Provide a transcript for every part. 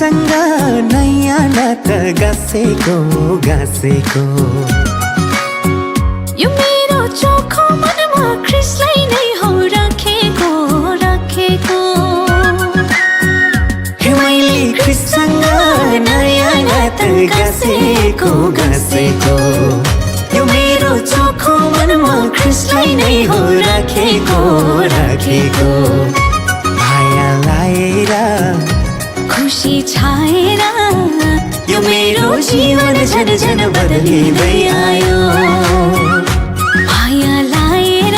ख्रिससँग नयाँ नाता गाँसेको गाँसेको यो मेरो चोखो मनमा ख्रिसलाई नै हो राखेको राखेको हे मैले ख्रिससँग नयाँ नाता गाँसेको गाँसेको यो मेरो चोखो मनमा ख्रिसलाई नै हो राखेको राखेको माया लाएर खुसी छाएर यो मेरो जीवन झन झन बदलिँदै आयो माया लाएर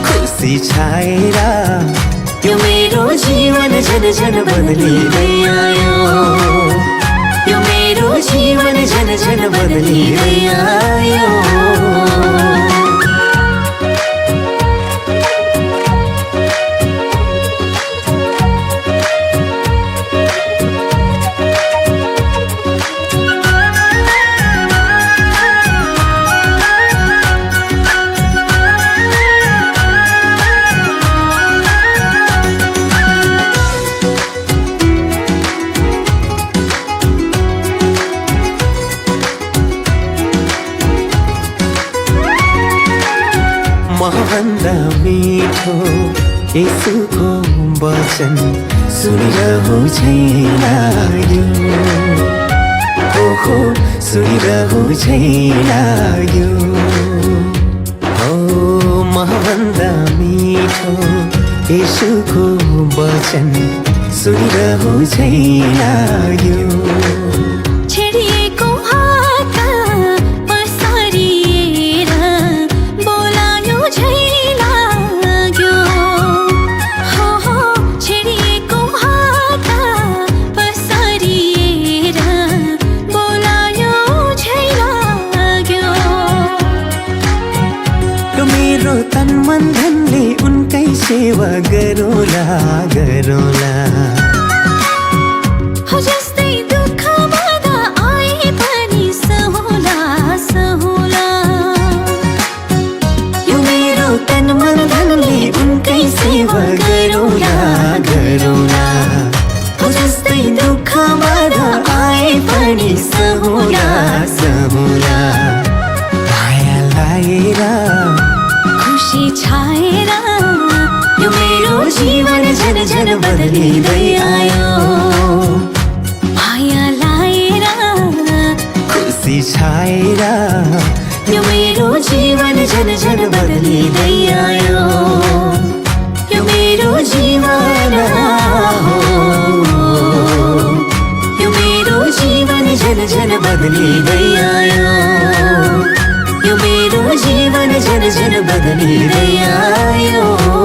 खुसी छाएर यो मेरो जीवन झन झन बदलिँदै आयो यो मेरो जीवन झन झन बदलिँदै आयो महभन्दा मिठो यसुको वचन सुनिरहु छैन यो ओहो सुनिरहु छैन यो हो महभन्दा मिठो यसुको वचन सुनिरहु छैन यो छेडिएको हात पसारिएर बोलायो झै लाग्यो हो छेडिएको हात पसारिएर बोलायो झै लाग्यो मेरो तन मन धनले उनकै सेवा गरौँला गरौँला हो जस्तै दुःख बाधा आए पनि सहुला सहुला यो मेरो तन मन धनले उनकै सेवा गरौँला गरौँला हो जस्तै दुःख बाधा आए पनि सहुला सहुला माया लाएर खुसी छाएर यो मेरो जीवन झन झन बदलिँदै आयो माया लाएर खुसी छाएर यो मेरो जीवन झन झन बदलिँदै आयो यो मेरो जीवन हो यो मेरो जीवन झन झन बदलिँदै आयो यो मेरो जीवन झन झन बदलिँदै आयो